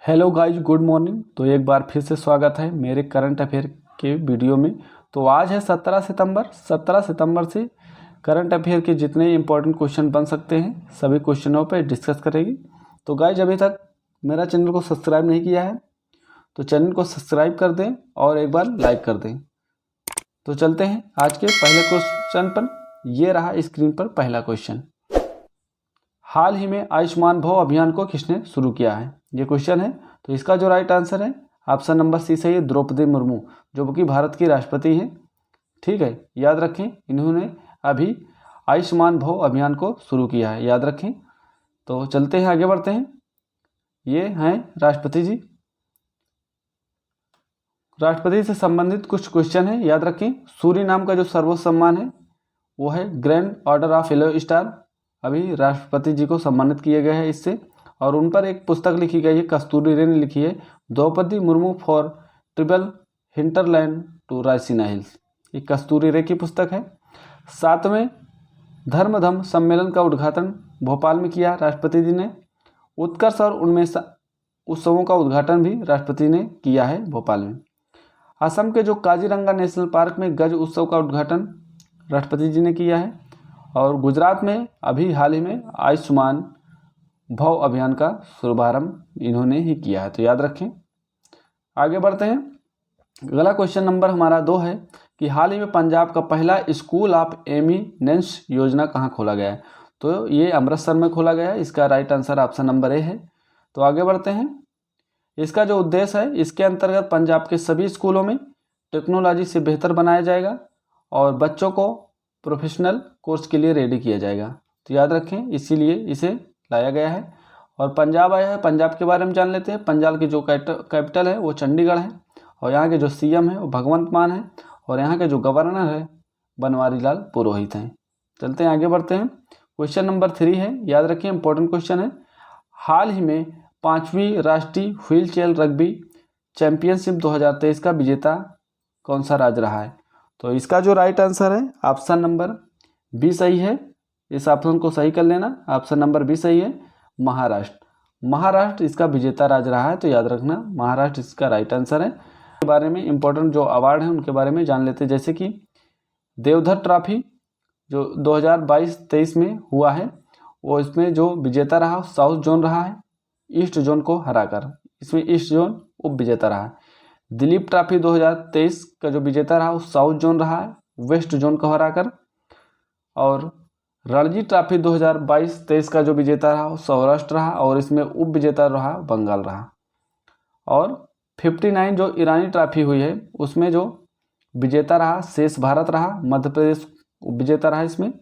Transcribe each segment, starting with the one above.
Hello guys, good morning. तो एक बार फिर से स्वागत है मेरे करंट अफेयर के वीडियो में। तो आज है 17 सितंबर। 17 सितंबर से करंट अफेयर के जितने इंपॉर्टेंट क्वेश्चन बन सकते हैं सभी क्वेश्चनों पर डिस्कस करेंगे। तो गाइज, अभी तक मेरा चैनल को सब्सक्राइब नहीं किया है तो चैनल को सब्सक्राइब कर दें और एक बार लाइक कर दें। तो चलते हैं आज के पहले क्वेश्चन पर। ये रहा स्क्रीन पर पहला क्वेश्चन। हाल ही में आयुष्मान भव अभियान को किसने शुरू किया है? ये क्वेश्चन है। तो इसका जो राइट आंसर है ऑप्शन नंबर सी सही है, द्रौपदी मुर्मू, जो कि भारत की राष्ट्रपति हैं। ठीक है, याद रखें, इन्होंने अभी आयुष्मान भव अभियान को शुरू किया है, याद रखें। तो चलते हैं, आगे बढ़ते हैं। ये हैं राष्ट्रपति जी। राष्ट्रपति से संबंधित कुछ क्वेश्चन है, याद रखें। सूरी नाम का जो सर्वोच्च सम्मान है वो है grand order of yellow star. अभी राष्ट्रपति जी को सम्मानित किया गया है इससे। और उन पर एक पुस्तक लिखी गई है, कस्तूरी रे ने लिखी है, Draupadi Murmu for triple hinterland to Raisina hills. ये कस्तूरी रे की पुस्तक है। 7वें धर्मधम सम्मेलन का उद्घाटन भोपाल में किया राष्ट्रपति जी ने। उत्कर्ष और उन्मेष उत्सवों का उद्घाटन भी राष्ट्रपति ने किया है भोपाल में। असम के जो काजीरंगा नेशनल पार्क में गज उत्सव का उद्घाटन राष्ट्रपति जी ने किया है। और गुजरात में अभी हाल ही में आयुष्मान भव अभियान का शुभारंभ इन्होंने ही किया है, तो याद रखें। आगे बढ़ते हैं। अगला क्वेश्चन नंबर हमारा 2 है कि हाल ही में पंजाब का पहला स्कूल ऑफ एमिनेंस योजना कहाँ खोला गया है? तो ये अमृतसर में खोला गया है। इसका right answer option number A है। तो आगे बढ़ते हैं। इसका जो उद्देश्य है, इसके अंतर्गत पंजाब के सभी स्कूलों में टेक्नोलॉजी से बेहतर बनाया जाएगा और बच्चों को प्रोफेशनल कोर्स के लिए रेडी किया जाएगा। तो याद रखें, इसीलिए इसे लाया गया है। और पंजाब आया है, पंजाब के बारे में जान लेते हैं। पंजाब की जो कैपिटल है वो चंडीगढ़ है और यहाँ के जो सीएम है वो भगवंत मान है और यहाँ के जो गवर्नर है बनवारी लाल पुरोहित हैं। चलते हैं, आगे बढ़ते हैं। क्वेश्चन नंबर 3 है, याद रखिए, इंपॉर्टेंट क्वेश्चन है। हाल ही में 5वीं राष्ट्रीय व्हील चेयर रग्बी चैंपियनशिप 2023 का विजेता कौन सा राज्य रहा है? तो इसका जो राइट आंसर है ऑप्शन नंबर बी सही है। इस ऑप्शन को सही कर लेना, ऑप्शन नंबर बी सही है, महाराष्ट्र। महाराष्ट्र इसका विजेता राज्य रहा है, तो याद रखना महाराष्ट्र इसका राइट आंसर है। के बारे में इंपॉर्टेंट जो अवार्ड हैं उनके बारे में जान लेते हैं, जैसे कि देवधर ट्रॉफी जो 2022-23 में हुआ है वो इसमें जो विजेता रहा साउथ जोन रहा है, ईस्ट जोन को हराकर। इसमें ईस्ट जोन उप विजेता रहा है। दिलीप ट्रॉफी 2023 का जो विजेता रहा वो साउथ जोन रहा है, वेस्ट जोन को हराकर। और रणजी ट्रॉफी 2022-23 का जो विजेता रहा वो सौराष्ट्र रहा और इसमें उप विजेता रहा बंगाल रहा। और 59 जो ईरानी ट्रॉफी हुई है उसमें जो विजेता रहा शेष भारत रहा, मध्य प्रदेश उप विजेता रहा इसमें।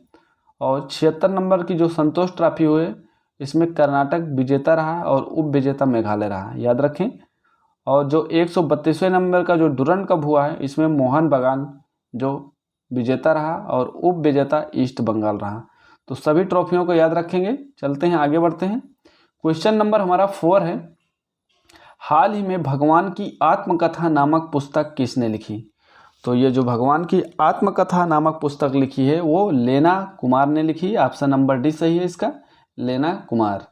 और 76 नंबर की जो संतोष ट्रॉफी हुई है इसमें कर्नाटक विजेता रहा और उप विजेता मेघालय रहा, याद रखें। और जो 132वें नंबर का जो डुरंड कप हुआ है इसमें मोहन बगान जो विजेता रहा और उप विजेता ईस्ट बंगाल रहा। तो सभी ट्रॉफियों को याद रखेंगे। चलते हैं, आगे बढ़ते हैं। क्वेश्चन नंबर हमारा 4 है। हाल ही में भगवान की आत्मकथा नामक पुस्तक किसने लिखी? तो ये जो भगवान की आत्मकथा नामक पुस्तक लिखी है वो लेना कुमार ने लिखी। ऑप्शन नंबर डी सही है इसका, लेना कुमार।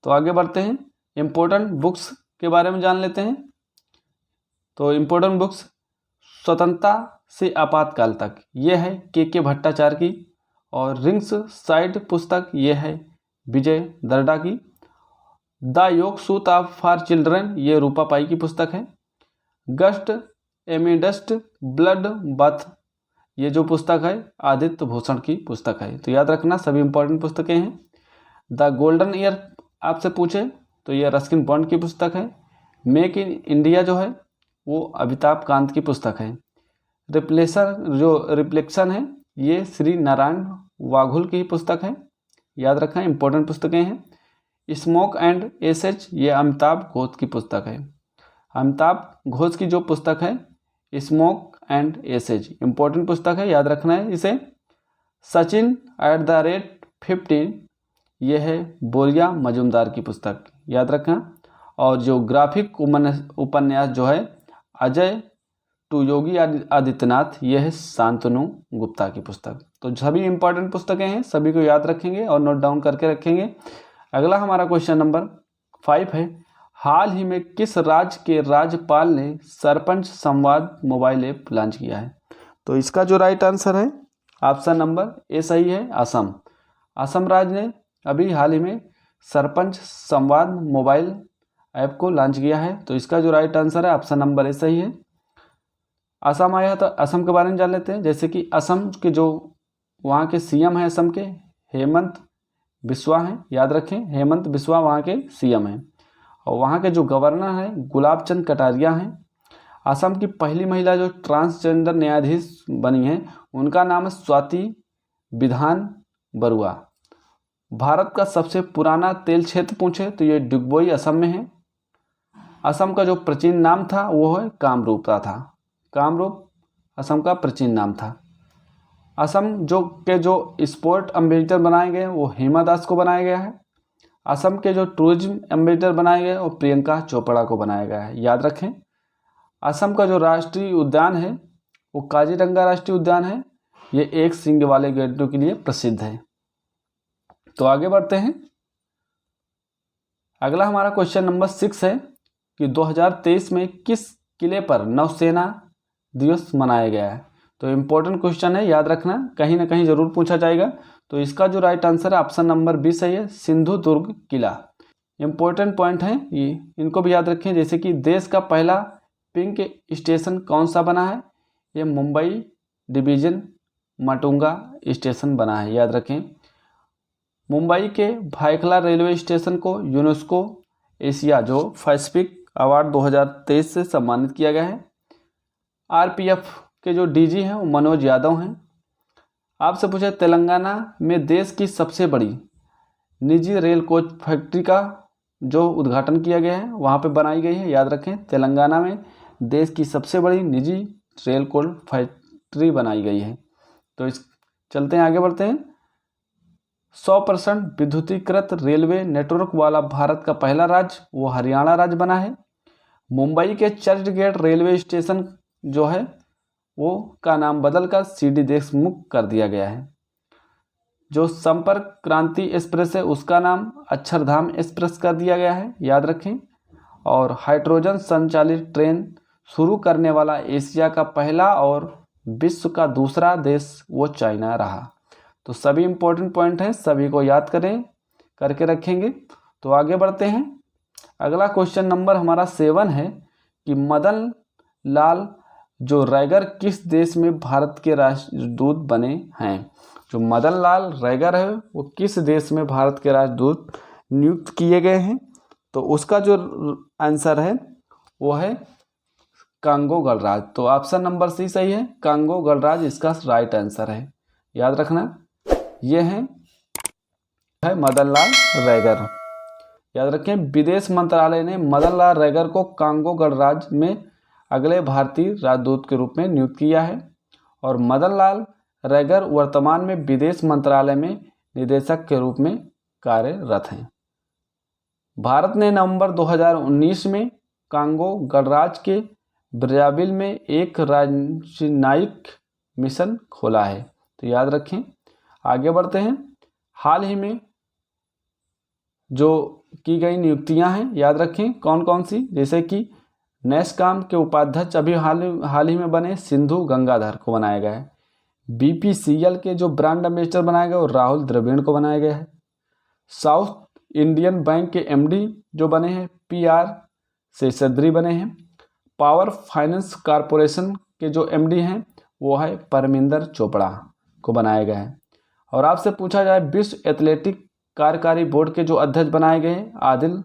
तो आगे बढ़ते हैं, इम्पोर्टेंट बुक्स के बारे में जान लेते हैं। तो इम्पोर्टेंट बुक्स स्वतंत्रता से आपातकाल तक ये है के भट्टाचार्य की। और रिंग्स साइड पुस्तक ये है विजय दर्डा की। द योग सूत ऑफ फॉर चिल्ड्रन ये रूपा पाई की पुस्तक है। गस्ट एमिडस्ट ब्लड बाथ ये जो पुस्तक है आदित्य भूषण की पुस्तक है। तो याद रखना सभी इंपॉर्टेंट पुस्तकें हैं। द गोल्डन ईयर आपसे पूछे तो ये रस्किन बॉन्ड की पुस्तक है। मेक इन इंडिया जो है वो अमिताभ कांत की पुस्तक है। रिफ्लेक्शन है ये श्री नारायण वाघुल की पुस्तक है, याद रखना इंपॉर्टेंट पुस्तकें हैं। स्मोक एंड एसेज ये अमिताभ घोष की पुस्तक है। अमिताभ घोष की जो पुस्तक है स्मोक एंड एसेज इंपॉर्टेंट पुस्तक है, याद रखना है इसे। सचिन @15 ये है बोरिया मजुमदार की पुस्तक, याद रखना। और जो ग्राफिक उपन्यास जो है अजय टू योगी आदित्यनाथ ये है शांतनु गुप्ता की पुस्तक। तो सभी इंपॉर्टेंट पुस्तकें हैं, सभी को याद रखेंगे और नोट डाउन करके रखेंगे। अगला हमारा क्वेश्चन नंबर 5 है। हाल ही में किस राज्य के राज्यपाल ने सरपंच संवाद मोबाइल ऐप लॉन्च किया है? तो इसका जो राइट आंसर है ऑप्शन नंबर ए सही है, असम। असम राज्य ने अभी हाल ही में सरपंच संवाद मोबाइल ऐप को लॉन्च किया है। तो इसका जो राइट आंसर है ऑप्शन नंबर ए सही है। असम आया तो असम के बारे में जान लेते हैं। जैसे कि असम के जो वहाँ के सीएम हैं असम के हेमंत बिस्वा हैं, याद रखें हेमंत बिस्वा वहाँ के सीएम हैं। और वहाँ के जो गवर्नर हैं गुलाब चंद कटारिया हैं। असम की पहली महिला जो ट्रांसजेंडर न्यायाधीश बनी हैं उनका नाम है स्वाति विधान बरुआ। भारत का सबसे पुराना तेल क्षेत्र पूछे तो ये डुगबोई असम में है। असम का जो प्राचीन नाम था वो है कामरूप था। कामरूप असम का प्राचीन नाम था। असम जो स्पोर्ट एम्बेसडर बनाए गए वो हिमा दास को बनाया गया है। असम के जो टूरिज्म एम्बेसडर बनाए गए वो प्रियंका चोपड़ा को बनाया गया है, याद रखें। असम का जो राष्ट्रीय उद्यान है वो काजीरंगा राष्ट्रीय उद्यान है। ये एक सींग वाले गैंडों के लिए प्रसिद्ध है। तो आगे बढ़ते हैं। अगला हमारा क्वेश्चन नंबर 6 है कि 2023 में किस किले पर नौसेना दिवस मनाया गया है? तो इम्पोर्टेंट क्वेश्चन है, याद रखना, कहीं ना कहीं जरूर पूछा जाएगा। तो इसका जो राइट आंसर है ऑप्शन नंबर बी सही है, सिंधु दुर्ग किला। इम्पोर्टेंट पॉइंट है ये, इनको भी याद रखें। जैसे कि देश का पहला पिंक स्टेशन कौन सा बना है? ये मुंबई डिवीजन माटुंगा स्टेशन बना है, याद रखें। मुंबई के भायखला रेलवे स्टेशन को यूनेस्को एशिया जो पैसिफिक अवार्ड 2023 से सम्मानित किया गया है। आरपीएफ के जो डीजी हैं वो मनोज यादव हैं। आपसे पूछा तेलंगाना में देश की सबसे बड़ी निजी रेल कोच फैक्ट्री का जो उद्घाटन किया गया है वहाँ पे बनाई गई है, याद रखें। तेलंगाना में देश की सबसे बड़ी निजी रेल कोच फैक्ट्री बनाई गई है। तो चलते हैं आगे बढ़ते हैं। 100% विद्युतीकृत रेलवे नेटवर्क वाला भारत का पहला राज्य वो हरियाणा राज्य बना है। मुंबई के चर्च गेट रेलवे स्टेशन जो है वो का नाम बदलकर सीडी देशमुख कर दिया गया है। जो संपर्क क्रांति एक्सप्रेस है उसका नाम अक्षरधाम एक्सप्रेस कर दिया गया है, याद रखें। और हाइड्रोजन संचालित ट्रेन शुरू करने वाला एशिया का पहला और विश्व का दूसरा देश वो चाइना रहा। तो सभी इंपॉर्टेंट पॉइंट हैं, सभी को याद करें करके रखेंगे। तो आगे बढ़ते हैं। अगला क्वेश्चन नंबर हमारा 7 है कि मदन लाल जो रैगर किस देश में भारत के राष्ट्रदूत बने हैं? जो मदन लाल रैगर है वो किस देश में भारत के राष्ट्रदूत नियुक्त किए गए हैं? तो उसका जो आंसर है वो है कांगो गणराज। तो ऑप्शन नंबर सी सही है, कांगो गणराज इसका राइट आंसर है, याद रखना। ये है मदन लाल रैगर, याद रखें। विदेश मंत्रालय ने मदन लाल रैगर को कांगो गणराज में अगले भारतीय राजदूत के रूप में नियुक्त किया है। और मदन लाल रैगर वर्तमान में विदेश मंत्रालय में निदेशक के रूप में कार्यरत हैं। भारत ने नवंबर 2019 में कांगो गणराज्य के ब्राज़ील में एक राजनयिक मिशन खोला है। तो याद रखें। आगे बढ़ते हैं। हाल ही में जो की गई नियुक्तियां हैं, याद रखें कौन कौन सी। जैसे कि नेस्कॉम के उपाध्यक्ष अभी हाल ही में बने सिंधु गंगाधर को बनाया गया है। बीपीसीएल के जो ब्रांड एम्बेसडर बनाए गए वो राहुल द्रविड़ को बनाया गया है। साउथ इंडियन बैंक के एमडी जो बने हैं पीआर शेषाद्री बने हैं। पावर फाइनेंस कॉरपोरेशन के जो एमडी हैं वो है परमिंदर चोपड़ा को बनाया गया है। और आपसे पूछा जाए विश्व एथलेटिक कार्यकारी बोर्ड के जो अध्यक्ष बनाए गए हैं आदिल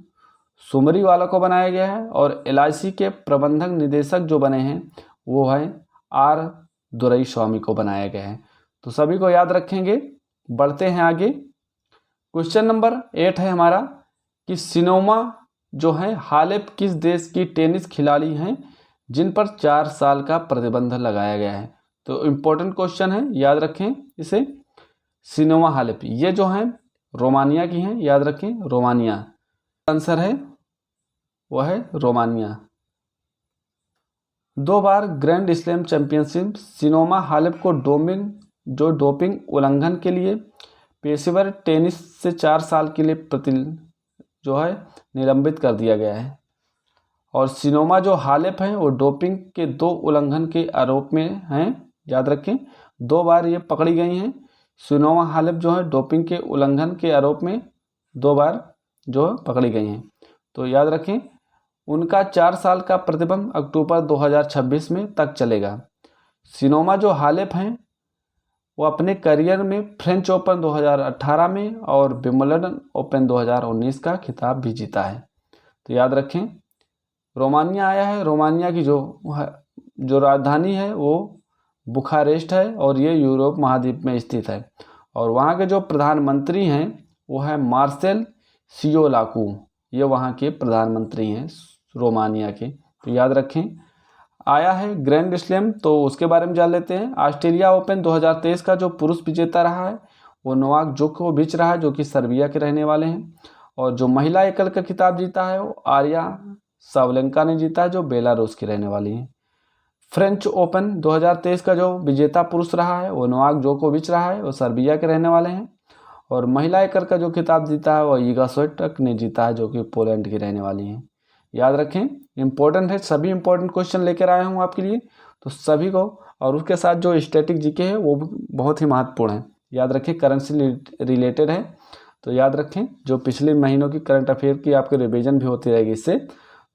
सुमरीवाला को बनाया गया है। और एलआईसी के प्रबंधक निदेशक जो बने हैं वो है आर दुरई स्वामी को बनाया गया है। तो सभी को याद रखेंगे। बढ़ते हैं आगे। क्वेश्चन नंबर 8 है हमारा कि सिनोमा जो है हालेप किस देश की टेनिस खिलाड़ी हैं जिन पर 4 साल का प्रतिबंध लगाया गया है? तो इम्पोर्टेंट क्वेश्चन है, याद रखें इसे। सिनोमा हालेप ये जो है रोमानिया की हैं, याद रखें रोमानिया आंसर है, वह है रोमानिया। 2 बार ग्रैंड स्लैम चैंपियनशिप सिनोमा हालेप को डोपिंग उल्लंघन के लिए पेशेवर टेनिस से 4 साल के लिए जो है निलंबित कर दिया गया है। और सिनोमा जो हालेप हैं वो डोपिंग के 2 उल्लंघन के आरोप में हैं। याद रखें, 2 बार ये पकड़ी गई हैं। सिनोमा हालेप जो है डोपिंग के उल्लंघन के आरोप में 2 बार जो है पकड़ी गई हैं। तो याद रखें, उनका 4 साल का प्रतिबंध अक्टूबर 2026 में तक चलेगा। सिनोमा जो हालेप हैं वो अपने करियर में फ्रेंच ओपन 2018 में और विंबलडन ओपन 2019 का खिताब भी जीता है। तो याद रखें, रोमानिया आया है। रोमानिया की जो राजधानी है वो बुखारेस्ट है और ये यूरोप महाद्वीप में स्थित है। और वहाँ के जो प्रधानमंत्री हैं वो है मार्सेल सियोलाकू, ये वहाँ के प्रधानमंत्री हैं रोमानिया के। तो याद रखें, आया है ग्रैंड स्लैम, तो उसके बारे में जान लेते हैं। ऑस्ट्रेलिया ओपन 2023 का जो पुरुष विजेता रहा है वो नोवाक जोकोविच रहा है, जो कि सर्बिया के रहने वाले हैं। और जो महिला एकल का खिताब जीता है वो आर्या सावलेंका ने जीता है, जो बेलारूस की रहने वाली हैं। फ्रेंच ओपन 2023 का जो विजेता पुरुष रहा है वो नोवाक जोकोविच रहा है, वो सर्बिया के रहने वाले हैं। और महिला एकल का जो खिताब जीता है वो ईगा स्विएटेक ने जीता है, जो कि पोलैंड की रहने वाली हैं। याद रखें, इंपॉर्टेंट है, सभी इंपॉर्टेंट क्वेश्चन लेकर आया हूँ आपके लिए, तो सभी को। और उसके साथ जो स्टैटिक जीके है वो भी बहुत ही महत्वपूर्ण है। याद रखें, करंट से रिलेटेड है, तो याद रखें जो पिछले महीनों की करंट अफेयर की आपकी रिवीजन भी होती रहेगी इससे,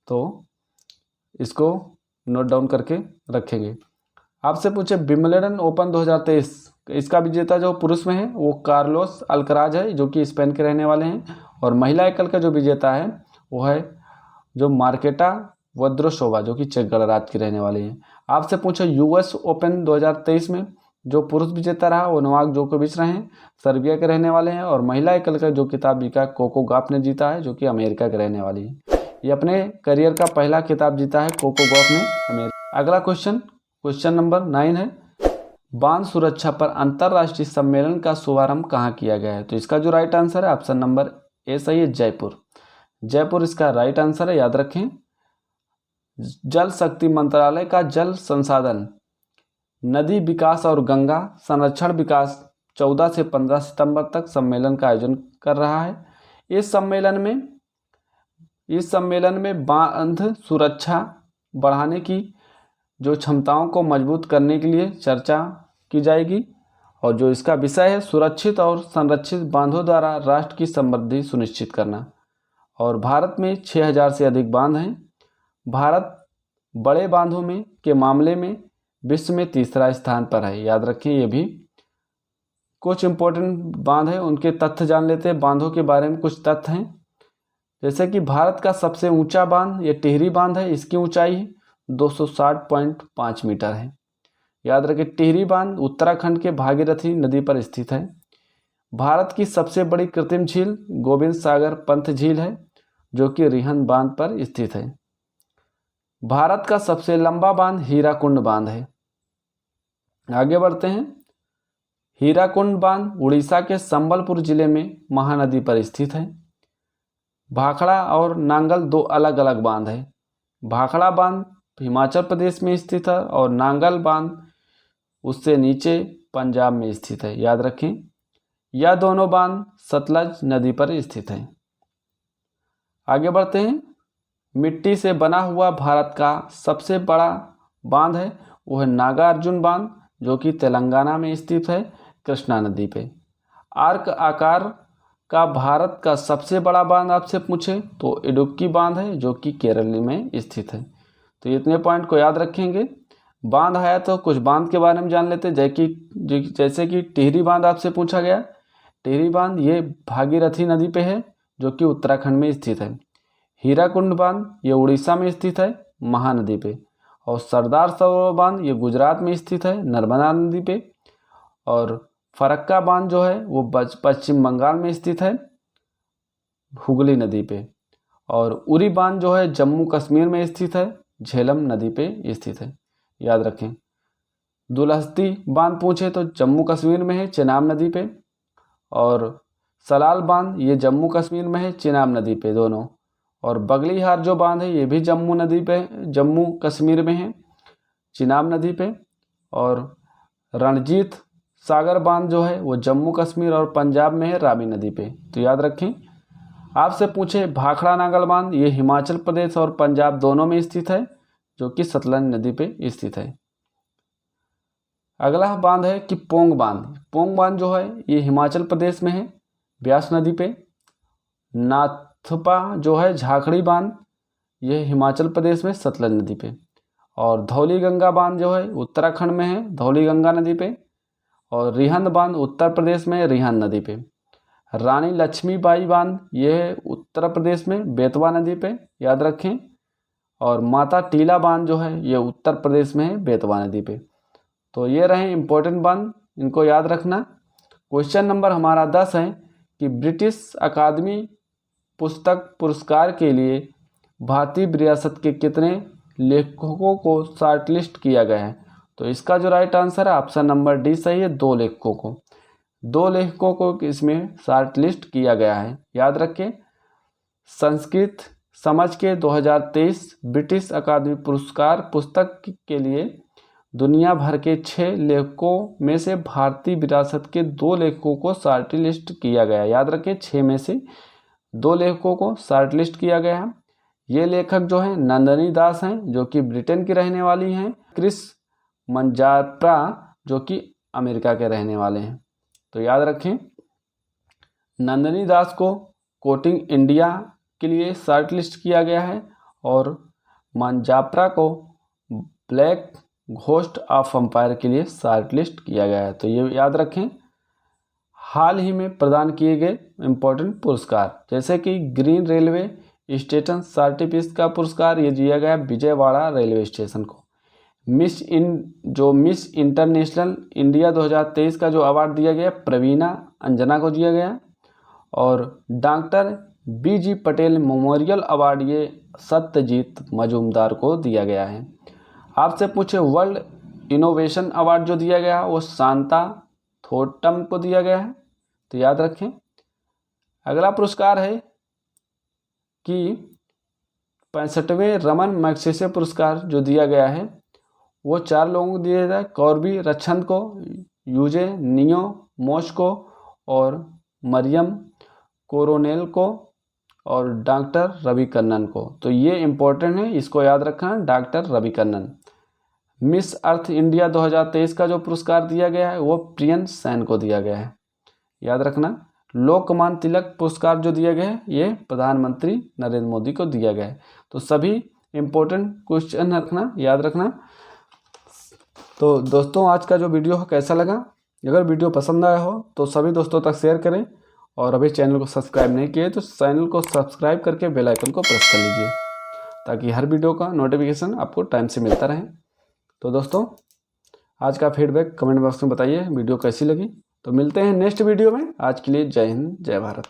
तो इसको नोट डाउन करके रखेंगे। आपसे पूछे विंबलडन ओपन 2023, इसका विजेता जो पुरुष में है वो कार्लोस अल्कराज है, जो कि स्पेन के रहने वाले हैं। और महिला एकल का जो विजेता है वो है जो मार्केटा वद्रोसोवा, जो कि चेक गणराज्य की रहने वाली है। आपसे पूछे यूएस ओपन 2023 में जो पुरुष विजेता रहा वो नोवाक जोकोविच रहे हैं, सर्बिया के रहने वाले हैं। और महिला एकल का जो खिताब जीता कोको गॉफ ने जीता है, जो कि अमेरिका के रहने वाली है। ये अपने करियर का पहला खिताब जीता है कोको गॉफ ने अमेरिका। अगला क्वेश्चन नंबर 9 है, बांध सुरक्षा पर अंतर्राष्ट्रीय सम्मेलन का शुभारंभ कहाँ किया गया है? तो इसका जो राइट आंसर है ऑप्शन नंबर ए सही है, जयपुर। जयपुर इसका राइट आंसर है। याद रखें, जल शक्ति मंत्रालय का जल संसाधन, नदी विकास और गंगा संरक्षण विकास 14 से 15 सितंबर तक सम्मेलन का आयोजन कर रहा है। इस सम्मेलन में बांध सुरक्षा बढ़ाने की जो क्षमताओं को मजबूत करने के लिए चर्चा की जाएगी। और जो इसका विषय है सुरक्षित और संरक्षित बांधों द्वारा राष्ट्र की समृद्धि सुनिश्चित करना। और भारत में 6000 से अधिक बांध हैं। भारत बड़े बांधों में के मामले में विश्व में तीसरा स्थान पर है। याद रखें, ये भी कुछ इंपॉर्टेंट बांध है, उनके तथ्य जान लेते हैं। बांधों के बारे में कुछ तथ्य हैं, जैसे कि भारत का सबसे ऊंचा बांध ये टिहरी बांध है। इसकी ऊंचाई 260.5 मीटर है। याद रखें, टिहरी बांध उत्तराखंड के भागीरथी नदी पर स्थित है। भारत की सबसे बड़ी कृत्रिम झील गोविंद सागर पंत झील है, जो कि रिहंद बांध पर स्थित है। भारत का सबसे लंबा बांध हीराकुंड बांध है। आगे बढ़ते हैं। हीराकुंड बांध उड़ीसा के संबलपुर जिले में महानदी पर स्थित है। भाखड़ा और नांगल 2 अलग अलग बांध है। भाखड़ा बांध हिमाचल प्रदेश में स्थित है और नांगल बांध उससे नीचे पंजाब में स्थित है। याद रखें, यह दोनों बांध सतलज नदी पर स्थित है। आगे बढ़ते हैं। मिट्टी से बना हुआ भारत का सबसे बड़ा बांध है वो है नागार्जुन बांध, जो कि तेलंगाना में स्थित है कृष्णा नदी पे। आर्क आकार का भारत का सबसे बड़ा बांध आपसे पूछे तो इडुक्की बांध है, जो कि केरल में स्थित है। तो इतने पॉइंट को याद रखेंगे। बांध आया तो कुछ बांध के बारे में जान लेते हैं, जैसे कि टिहरी बांध आपसे पूछा गया। टिहरी बांध ये भागीरथी नदी पे है, जो कि उत्तराखंड में स्थित है। हीराकुंड बांध ये उड़ीसा में स्थित है महानदी पे। और सरदार सरोवर बांध ये गुजरात में स्थित है नर्मदा नदी पे। और फरक्का बांध जो है वो पश्चिम बंगाल में स्थित है हुगली नदी पे। और उरी बांध जो है जम्मू कश्मीर में स्थित है झेलम नदी पे स्थित है। याद रखें। दुलहस्ती बांध पूछे तो जम्मू कश्मीर में है चेनाब नदी पे। और सलाल बांध ये जम्मू कश्मीर में है चेनाब नदी पे दोनों। और बगलीहार जो बांध है ये भी जम्मू कश्मीर में है चिनाब नदी पे। और रणजीत सागर बांध जो है वो जम्मू कश्मीर और पंजाब में है रावी नदी पे। तो याद रखें, आपसे पूछे भाखड़ा नागल बांध, ये हिमाचल प्रदेश और पंजाब दोनों में स्थित है, जो कि सतलज नदी पे स्थित है। अगला बांध है कि पोंग बांध। पोंग बांध जो है ये हिमाचल प्रदेश में है, ब्यास नदी पे। नाथपा जो है झाखड़ी बांध, ये हिमाचल प्रदेश में सतलज नदी पे। और धौली गंगा बांध जो है उत्तराखंड में है, धौली गंगा नदी पे। और रिहंद बांध उत्तर प्रदेश में है, रिहंद नदी पे। रानी लक्ष्मीबाई बांध ये है उत्तर प्रदेश में, बेतवा नदी पे, याद रखें। और माता टीला बांध जो है ये उत्तर प्रदेश में है, बेतवा नदी पे। तो ये रहे इंपॉर्टेंट बांध, इनको याद रखना। क्वेश्चन नंबर हमारा 10 है कि ब्रिटिश अकादमी पुस्तक पुरस्कार के लिए भारतीय विरासत के कितने लेखकों को शॉर्टलिस्ट किया गया है। तो इसका जो राइट आंसर है ऑप्शन नंबर डी सही है, 2 लेखकों को। 2 लेखकों को इसमें शॉर्टलिस्ट किया गया है, याद रखें। संस्कृत समझ के 2023 ब्रिटिश अकादमी पुरस्कार पुस्तक के लिए दुनिया भर के 6 लेखकों में से भारतीय विरासत के 2 लेखकों को शॉर्टलिस्ट किया गया। याद रखें 6 में से 2 लेखकों को शॉर्टलिस्ट किया गया है। ये लेखक जो हैं नंदिनी दास हैं, जो कि ब्रिटेन की रहने वाली हैं। क्रिस मंजाप्रा जो कि अमेरिका के रहने वाले हैं। तो याद रखें नंदिनी दास को कोटिंग इंडिया के लिए शॉर्टलिस्ट किया गया है और मंजाप्रा को ब्लैक घोस्ट ऑफ एम्पायर के लिए शॉर्टलिस्ट किया गया है। तो ये याद रखें। हाल ही में प्रदान किए गए इम्पोर्टेंट पुरस्कार, जैसे कि ग्रीन रेलवे स्टेशन सर्टिफिकेट का पुरस्कार ये दिया गया विजयवाड़ा रेलवे स्टेशन को। मिस इंटरनेशनल इंडिया 2023 का जो अवार्ड दिया गया प्रवीणा अंजना को दिया गया। और doctor BG Patel memorial award ये सत्यजीत मजूमदार को दिया गया है। आपसे पूछे वर्ल्ड इनोवेशन अवार्ड जो दिया गया वो शांता थोटम को दिया गया है, तो याद रखें। अगला पुरस्कार है कि 65वें रमन मैग्सेसे पुरस्कार जो दिया गया है वो 4 लोगों को दिया जाए, कॉर्बी रक्षन को, यूजे नियो मोश को और मरियम कोरोनेल को और डॉक्टर रवि कन्नन को। तो ये इम्पोर्टेंट है, इसको याद रखना, doctor Ravi Kannan. Miss Earth India 2023 का जो पुरस्कार दिया गया है वो प्रियन सैन को दिया गया है, याद रखना। लोकमान्य तिलक पुरस्कार जो दिया गया है ये प्रधानमंत्री नरेंद्र मोदी को दिया गया है। तो सभी इम्पोर्टेंट क्वेश्चन रखना, याद रखना। तो दोस्तों आज का जो वीडियो है कैसा लगा? अगर वीडियो पसंद आया हो तो सभी दोस्तों तक शेयर करें और अभी चैनल को सब्सक्राइब नहीं किए तो चैनल को सब्सक्राइब करके बेल आइकन को प्रेस कर लीजिए ताकि हर वीडियो का नोटिफिकेशन आपको टाइम से मिलता रहे। तो दोस्तों आज का फीडबैक कमेंट बॉक्स में बताइए वीडियो कैसी लगी। तो मिलते हैं नेक्स्ट वीडियो में। आज के लिए जय हिंद जय भारत।